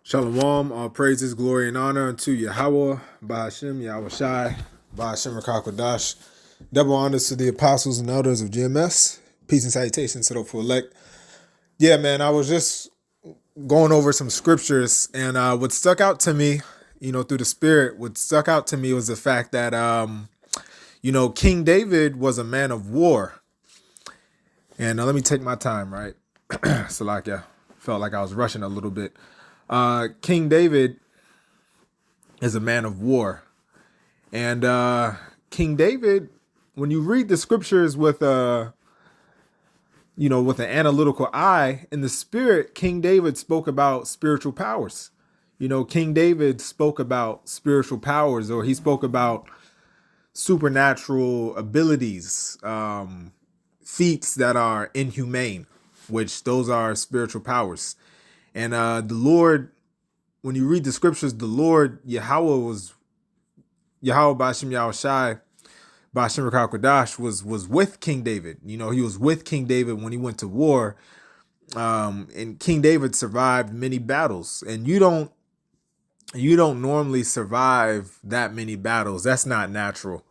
Shalom, all praises, glory, and honor unto Yahweh, Bahashim, Yahweh Shai, Bahashim Rakakwadash. Double honors to the apostles and elders of GMS. Peace and salutations to the full elect. Yeah, man, I was just going over some scriptures, and what stuck out to me, through the spirit, what stuck out to me was the fact that, King David was a man of war. And let me take my time, right? So, felt like I was rushing a little bit. King David is a man of war. And King David, when you read the scriptures with with an analytical eye, in the spirit, King David spoke about spiritual powers. King David spoke about spiritual powers, or he spoke about supernatural abilities, feats that are inhumane, which those are spiritual powers. And the Lord, when you read the scriptures, the Lord Yahweh Bashim Yahweh Shai, Bashim Rakal was with King David. He was with King David when he went to war. And King David survived many battles. And you don't normally survive that many battles. That's not natural.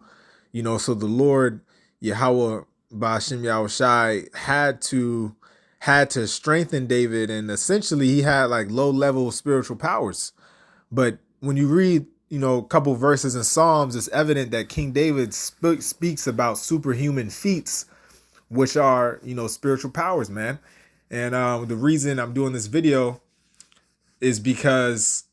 So the Lord Yahweh Bashim Yahweh Shai had to strengthen David, and essentially he had like low level spiritual powers. But when you read, a couple verses in Psalms, it's evident that King David speaks about superhuman feats, which are, spiritual powers, man. And the reason I'm doing this video is because,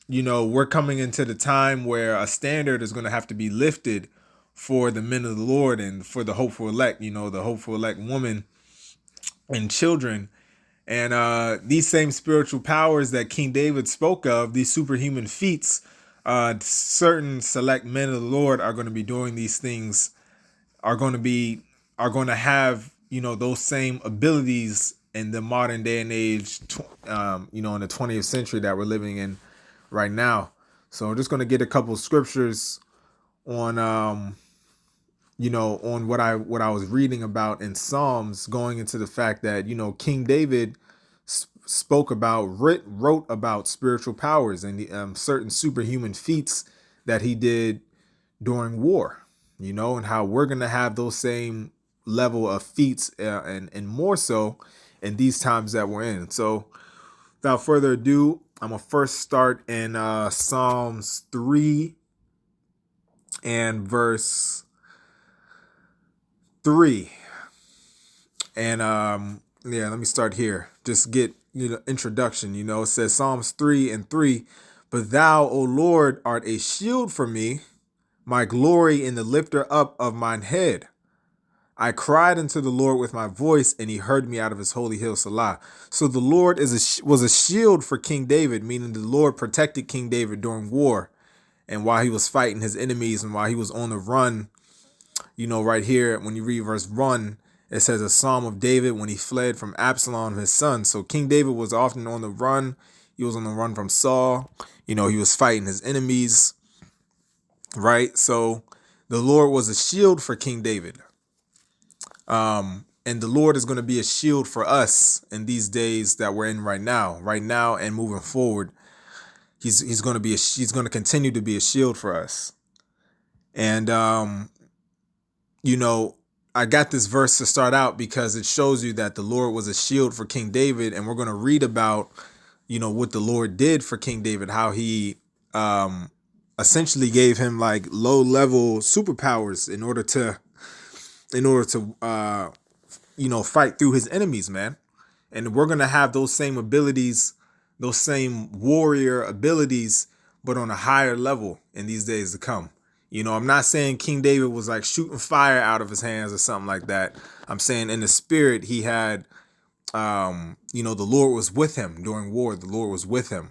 we're coming into the time where a standard is going to have to be lifted for the men of the Lord and for the hopeful elect, the hopeful elect woman and children. And these same spiritual powers that King David spoke of, these superhuman feats, certain select men of the Lord are going to be doing these things, are going to have, those same abilities in the modern day and age, in the 20th century that we're living in right now. So I'm just going to get a couple of scriptures on, on what I was reading about in Psalms, going into the fact that, King David wrote about spiritual powers and the, certain superhuman feats that he did during war, and how we're going to have those same level of feats, and more so in these times that we're in. So without further ado, I'm going to first start in Psalms 3 and verse 3. And let me start here. Just get introduction. It says Psalms 3 and 3. But thou, O Lord, art a shield for me, my glory in the lifter up of mine head. I cried unto the Lord with my voice, and he heard me out of his holy hill, Salah. So the Lord was a shield for King David, meaning the Lord protected King David during war, and while he was fighting his enemies, and while he was on the run. Right here, when you read verse 1, it says a psalm of David when he fled from Absalom, his son. So King David was often on the run. He was on the run from Saul. He was fighting his enemies, right? So the Lord was a shield for King David. And the Lord is going to be a shield for us in these days that we're in right now and moving forward. He's going to continue to be a shield for us. And, I got this verse to start out because it shows you that the Lord was a shield for King David. And we're going to read about, what the Lord did for King David, how he essentially gave him like low level superpowers in order to fight through his enemies, man. And we're going to have those same abilities, those same warrior abilities, but on a higher level in these days to come. I'm not saying King David was like shooting fire out of his hands or something like that. I'm saying in the spirit, he had, the Lord was with him during war. The Lord was with him,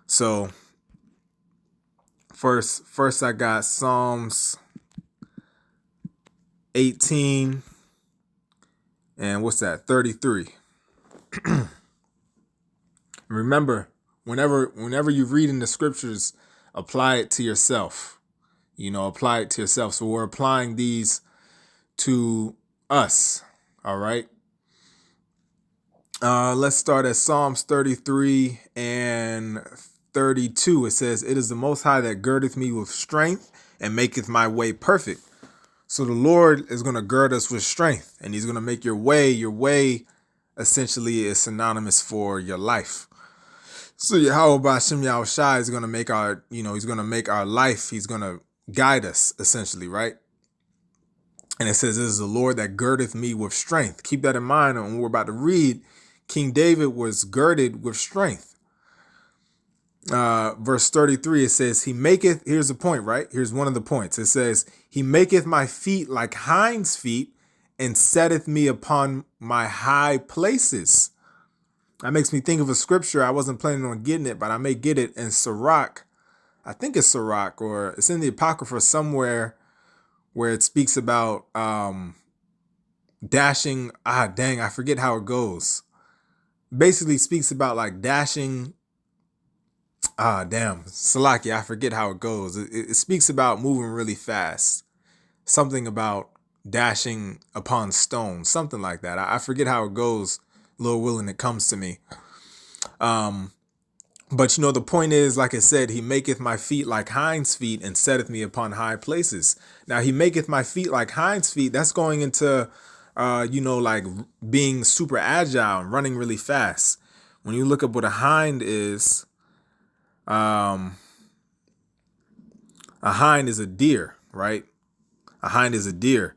So first I got Psalms 18 and what's that? 33. Remember, whenever you read in the scriptures, apply it to yourself. Apply it to yourself. So we're applying these to us. All right. Let's start at Psalms 33 and 32. It says, "It is the Most High that girdeth me with strength and maketh my way perfect." So the Lord is going to gird us with strength, and he's going to make your way essentially is synonymous for your life. So Yahweh Ba'Shem Yahushai is going to make our, he's going to make our life, he's going to guide us essentially, right? And it says, "This is the Lord that girdeth me with strength." Keep that in mind when we're about to read. King David was girded with strength. Verse 33, it says, "He maketh," here's the point, right? Here's one of the points. It says, "He maketh my feet like hinds' feet and setteth me upon my high places." That makes me think of a scripture. I wasn't planning on getting it, but I may get it in Sirach. I think it's Sirach, or it's in the Apocrypha somewhere, where it speaks about dashing. I forget how it goes. Basically speaks about like dashing. Salaki, I forget how it goes. It speaks about moving really fast. Something about dashing upon stones, something like that. I forget how it goes, Lord willing, it comes to me. But the point is, like I said, he maketh my feet like hinds' feet and setteth me upon high places. Now he maketh my feet like hinds' feet. That's going into, like being super agile and running really fast. When you look up what a hind is, a hind is a deer, right? A hind is a deer.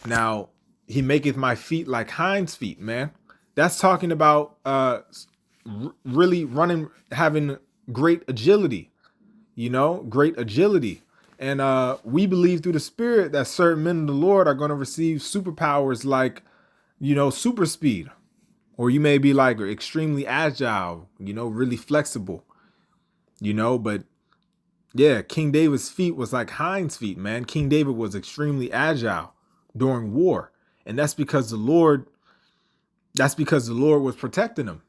Now, he maketh my feet like hinds' feet, man. That's talking about really running, having great agility, great agility. And we believe through the Spirit that certain men of the Lord are going to receive superpowers like, super speed. Or you may be like extremely agile, really flexible, but yeah, King David's feet was like hinds' feet, man. King David was extremely agile during war. And that's because the Lord was protecting him.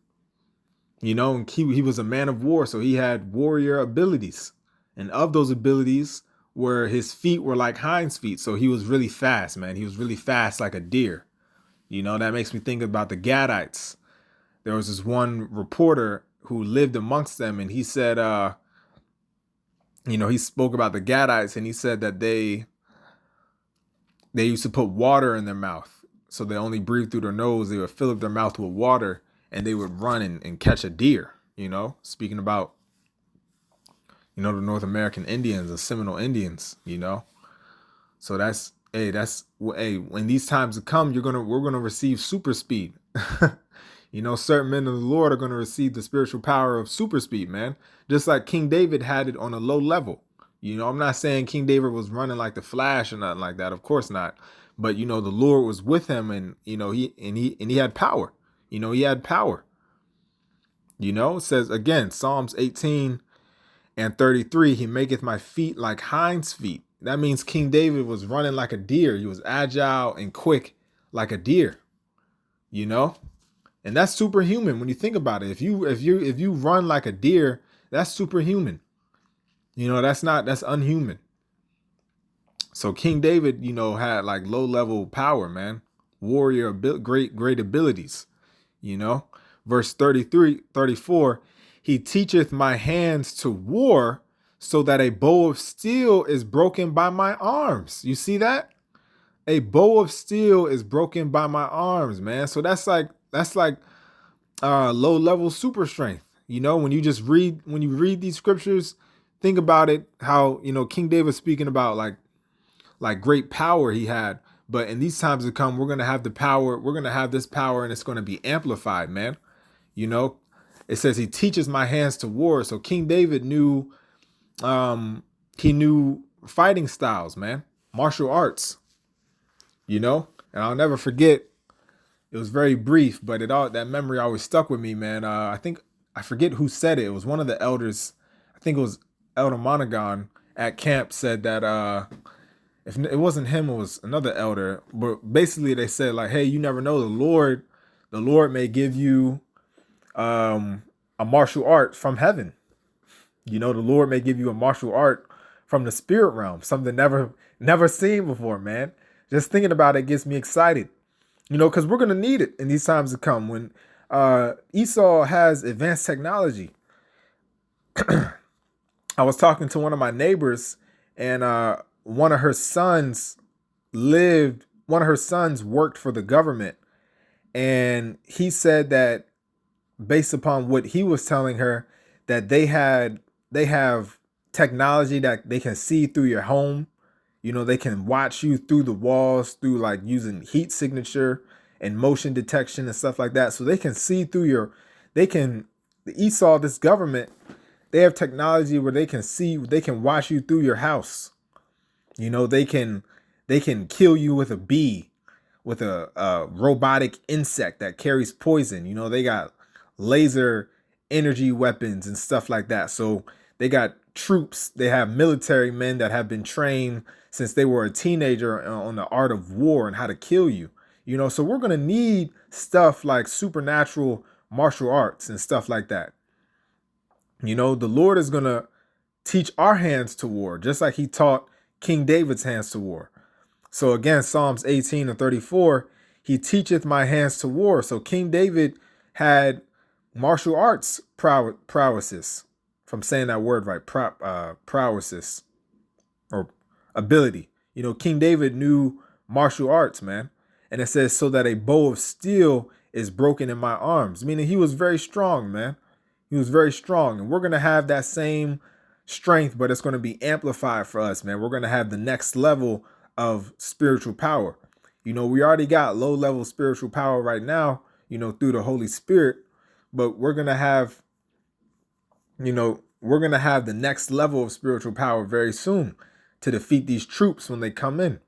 And he was a man of war, so he had warrior abilities. And of those abilities were his feet were like hinds' feet. So he was really fast, man. He was really fast like a deer. That makes me think about the Gadites. There was this one reporter who lived amongst them, and he said, he spoke about the Gadites, and he said that they used to put water in their mouth. So they only breathe through their nose. They would fill up their mouth with water, and they would run and catch a deer, speaking about, the North American Indians, the Seminole Indians, So when these times come, we're going to receive super speed. Certain men of the Lord are going to receive the spiritual power of super speed, man. Just like King David had it on a low level. I'm not saying King David was running like the Flash or nothing like that. Of course not. But the Lord was with him, and he had power. He had power. It says again, Psalms 18 and 33, "He maketh my feet like hinds' feet." That means King David was running like a deer. He was agile and quick like a deer. And that's superhuman when you think about it. If you run like a deer, that's superhuman. That's unhuman. So King David, had like low level power, man. Warrior, great abilities, Verse 33, 34, "He teacheth my hands to war, so that a bow of steel is broken by my arms." You see that? A bow of steel is broken by my arms, man. So that's like low level super strength. When you read these scriptures, think about it, how, King David speaking about like great power he had. But in these times to come, we're going to have the power. We're going to have this power, and it's going to be amplified, man. It says he teaches my hands to war. So King David knew, he knew fighting styles, man, martial arts, and I'll never forget. It was very brief, but that memory always stuck with me, man. I forget who said it. It was one of the elders. I think it was Elder Monaghan at camp said that if it wasn't him, it was another elder. But basically, they said like, "Hey, you never know, the Lord may give you a martial art from heaven. The Lord may give you a martial art from the spirit realm, something never seen before, man." Just thinking about it gets me excited. Because we're going to need it in these times to come when Esau has advanced technology. I was talking to one of my neighbors, and one of her sons worked for the government. And he said that based upon what he was telling her, that they have technology that they can see through your home. They can watch you through the walls through like using heat signature and motion detection and stuff like that. So they can see through they can, the Esau, this government, they have technology where they can watch you through your house. They can kill you with a bee, with a robotic insect that carries poison. They got laser energy weapons and stuff like that. So they got troops, they have military men that have been trained since they were a teenager on the art of war and how to kill you. So we're going to need stuff like supernatural martial arts and stuff like that. The Lord is going to teach our hands to war, just like he taught King David's hands to war. So again, Psalms 18 and 34, he teacheth my hands to war. So King David had martial arts prowesses, if I'm saying that word right, prowesses or ability. King David knew martial arts, man. And it says, so that a bow of steel is broken in my arms, meaning he was very strong, man. He was very strong. And we're going to have that same strength, but it's going to be amplified for us, man. We're going to have the next level of spiritual power. We already got low level spiritual power right now, through the Holy Spirit, but we're going to have the next level of spiritual power very soon to defeat these troops when they come in.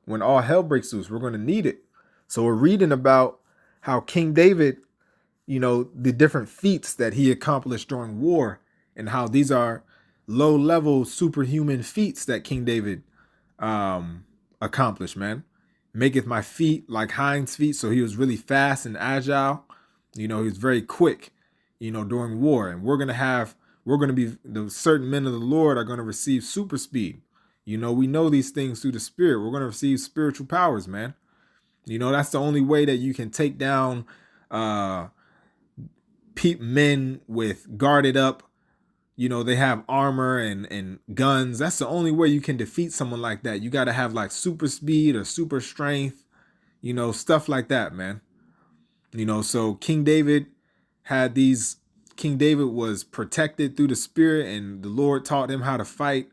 When all hell breaks loose, we're going to need it. So we're reading about how King David, the different feats that he accomplished during war, and how these are low level superhuman feats that King David accomplished, man. Maketh my feet like hinds feet. So he was really fast and agile. He was very quick, during war. And we're going to be, the certain men of the Lord are going to receive super speed. We know these things through the Spirit. We're going to receive spiritual powers, man. That's the only way that you can take down men with guarded up, they have armor and guns. That's the only way you can defeat someone like that. You got to have like super speed or super strength, stuff like that, man. So King David was protected through the Spirit, and the Lord taught him how to fight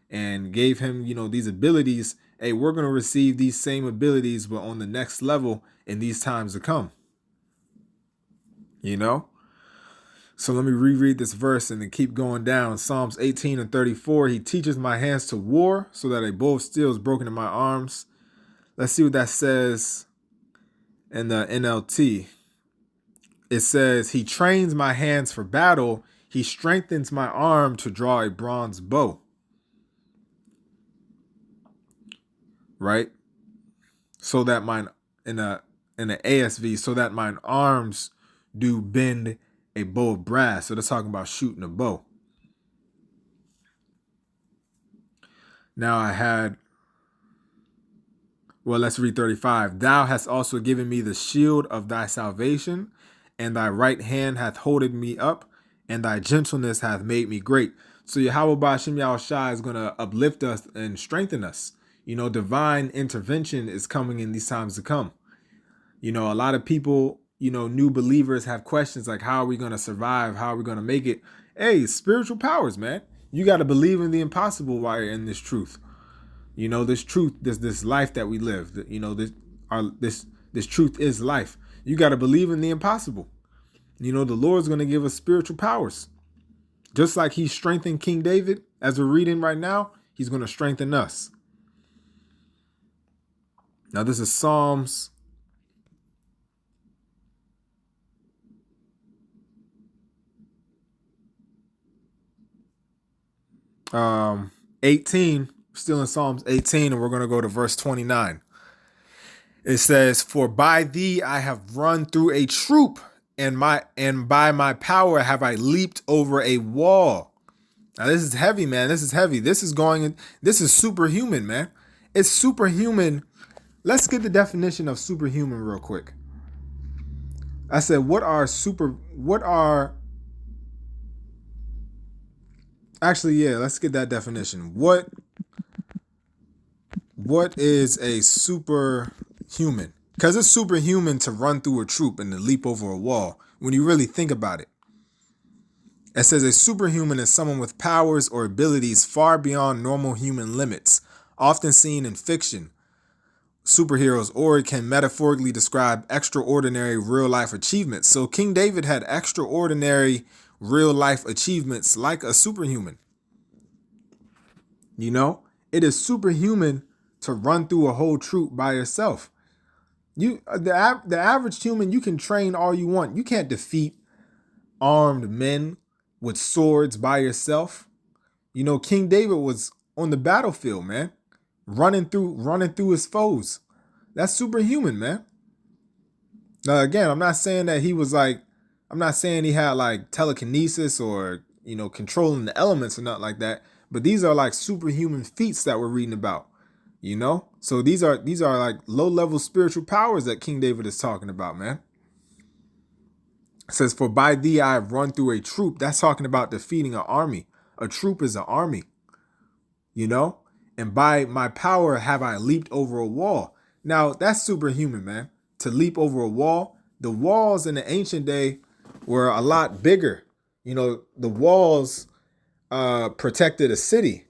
and gave him, these abilities. Hey, we're going to receive these same abilities, but on the next level in these times to come. So let me reread this verse and then keep going down. Psalms 18 and 34. He teaches my hands to war, so that a bow of steel is broken in my arms. Let's see what that says in the NLT. It says, he trains my hands for battle. He strengthens my arm to draw a bronze bow. Right? So that mine, in the ASV, so that mine arms do bend a bow of brass. So they're talking about shooting a bow. Now let's read 35. Thou hast also given me the shield of thy salvation, and thy right hand hath holded me up, and thy gentleness hath made me great. So Yahweh Ba'ashem Yahushua is going to uplift us and strengthen us. Divine intervention is coming in these times to come. A lot of people, new believers have questions like, how are we going to survive? How are we going to make it? Hey, spiritual powers, man. You got to believe in the impossible while you're in this truth. This truth, this life that we live, this truth is life. You got to believe in the impossible. The Lord's going to give us spiritual powers. Just like he strengthened King David, as we're reading right now, he's going to strengthen us. Now, this is Psalms 18, still in Psalms 18, and we're going to go to verse 29. It says, for by thee I have run through a troop, and by my power have I leaped over a wall. Now this is heavy, man. This is heavy. This is superhuman, man. It's superhuman. Let's get the definition of superhuman real quick. I said, actually, yeah, let's get that definition. What is a superhuman? Because it's superhuman to run through a troop and to leap over a wall when you really think about it. It says a superhuman is someone with powers or abilities far beyond normal human limits, often seen in fiction, superheroes, or it can metaphorically describe extraordinary real life achievements. So King David had extraordinary real life achievements like a superhuman. You know, it is superhuman to run through a whole troop by yourself. The average human, you can train all you want. You can't defeat armed men with swords by yourself. You know, King David was on the battlefield, man, running through his foes. That's superhuman, man. Now, again, I'm not saying that he was like, I'm not saying he had like telekinesis or, you know, controlling the elements or nothing like that. But these are like superhuman feats that we're reading about, you know? So these are like low level spiritual powers that King David is talking about, man. It says, for by thee I have run through a troop. That's talking about defeating an army. A troop is an army, you know? And by my power have I leaped over a wall. Now, that's superhuman, man. To leap over a wall. The walls in the ancient day were a lot bigger. You know, the walls protected a city.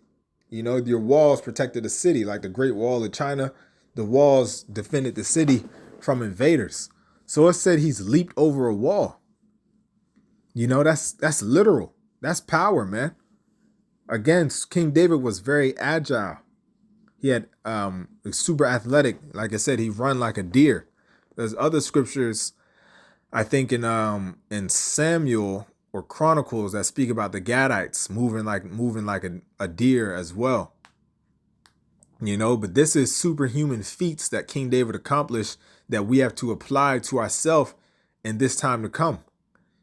You know, your walls protected a city, like the Great Wall of China. The walls defended the city from invaders. So it said he's leaped over a wall. You know, that's literal. That's power, man. Again, King David was very agile. He had super athletic. Like I said, he run like a deer. There's other scriptures, I think in Samuel or Chronicles, that speak about the Gadites moving like a deer as well. You know, but this is superhuman feats that King David accomplished that we have to apply to ourselves in this time to come.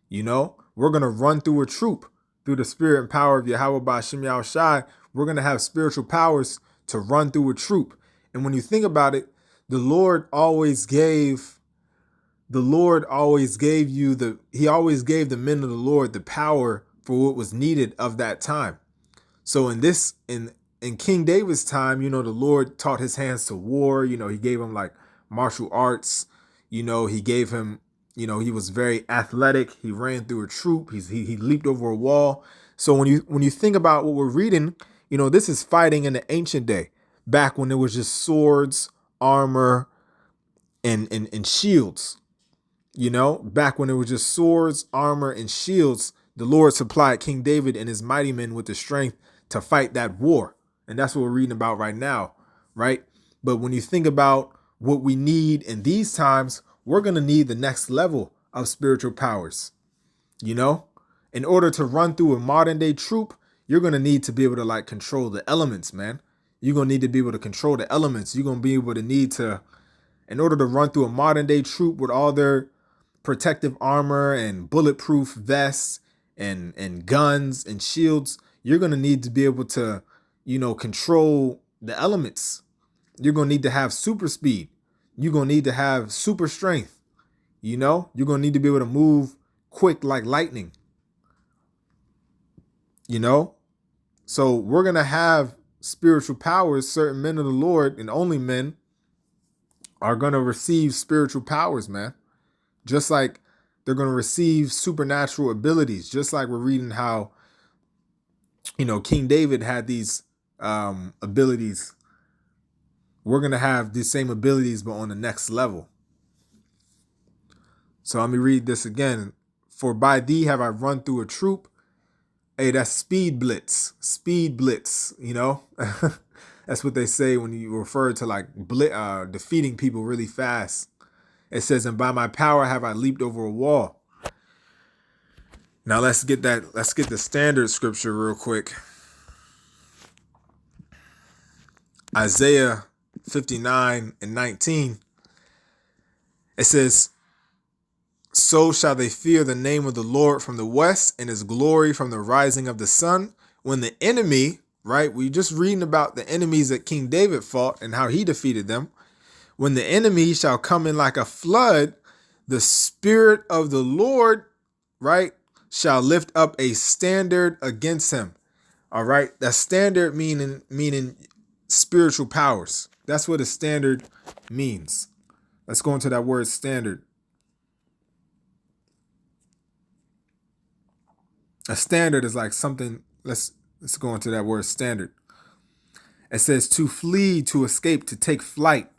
You know, we're gonna run through a troop through the spirit and power of Yahweh Ba'ashem Yahushai. We're gonna have spiritual powers to run through a troop. And when you think about it, the Lord always gave the men of the Lord the power for what was needed of that time. So in King David's time, you know, the Lord taught his hands to war. You know, he gave him like martial arts. You know, he gave him, you know, he was very athletic. He ran through a troop. He leaped over a wall. So when you think about what we're reading, you know, this is fighting in the ancient day, back when it was just swords, armor, and shields. You know, back when it was just swords, armor, and shields, the Lord supplied King David and his mighty men with the strength to fight that war. And that's what we're reading about right now, right? But when you think about what we need in these times, we're going to need the next level of spiritual powers. You know, in order to run through a modern day troop, you're going to need to be able to like control the elements, man. You're going to need to be able to control the elements. You're going to be able to need to, in order to run through a modern day troop with all their protective armor and bulletproof vests and guns and shields, you're going to need to be able to, you know, control the elements. You're going to need to have super speed. You're going to need to have super strength. You know, you're going to need to be able to move quick like lightning. You know, so we're going to have spiritual powers. Certain men of the Lord, and only men, are going to receive spiritual powers, man. Just like they're going to receive supernatural abilities, just like we're reading how, you know, King David had these abilities. We're going to have these same abilities, but on the next level. So let me read this again. For by thee have I run through a troop. Hey, that's speed blitz, you know. That's what they say when you refer to like defeating people really fast. It says, and by my power have I leaped over a wall. Now let's get the standard scripture real quick. Isaiah 59:19. It says, so shall they fear the name of the Lord from the west and his glory from the rising of the sun. When the enemy, right? We just reading about the enemies that King David fought and how he defeated them. When the enemy shall come in like a flood, The Spirit of the Lord, right, shall lift up a standard against him. All right. That standard meaning spiritual powers. That's what a standard means. Let's go into that word standard. A standard is like something. Let's go into that word standard. It says to flee, to escape, to take flight.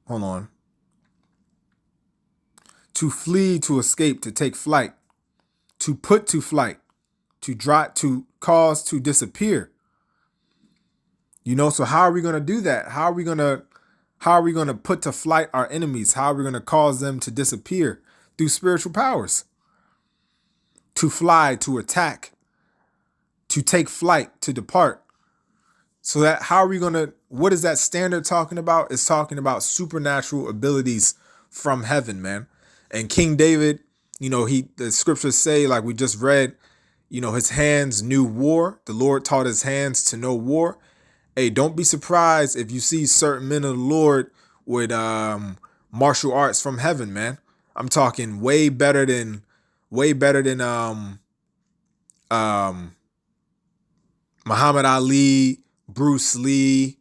Hold on. To flee, to escape, to take flight, to put to flight, to drop, to cause to disappear. So how are we going to do that? How are we going to put to flight our enemies? How are we going to cause them to disappear? Through spiritual powers. To fly, to attack, to take flight, to depart. So that how are we going to, what is that standard talking about? It's talking about supernatural abilities from heaven, man. And King David, the scriptures say, like we just read, his hands knew war. The Lord taught his hands to know war. Hey, don't be surprised if you see certain men of the Lord with martial arts from heaven, man. I'm talking way better than Muhammad Ali, Bruce Lee,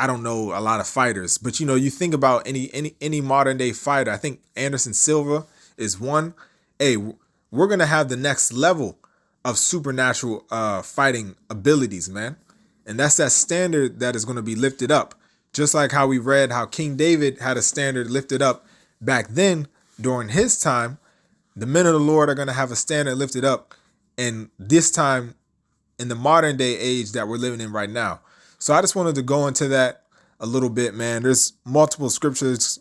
I don't know a lot of fighters, but you think about any modern day fighter. I think Anderson Silva is one. Hey, we're gonna have the next level of supernatural fighting abilities, man, and that's that standard that is going to be lifted up. Just like how we read how King David had a standard lifted up back then during his time, the men of the Lord are going to have a standard lifted up, and this time in the modern day age that we're living in right now. So I just wanted to go into that a little bit, man. There's multiple scriptures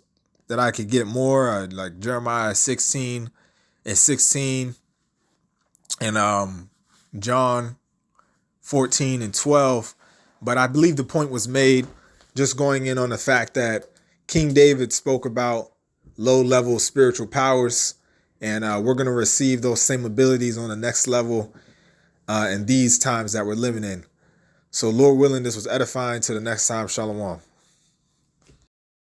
that I could get more, like Jeremiah 16 and 16 and John 14 and 12. But I believe the point was made just going in on the fact that King David spoke about low-level spiritual powers, and we're going to receive those same abilities on the next level in these times that we're living in. So Lord willing, this was edifying. Till the next time, shalom.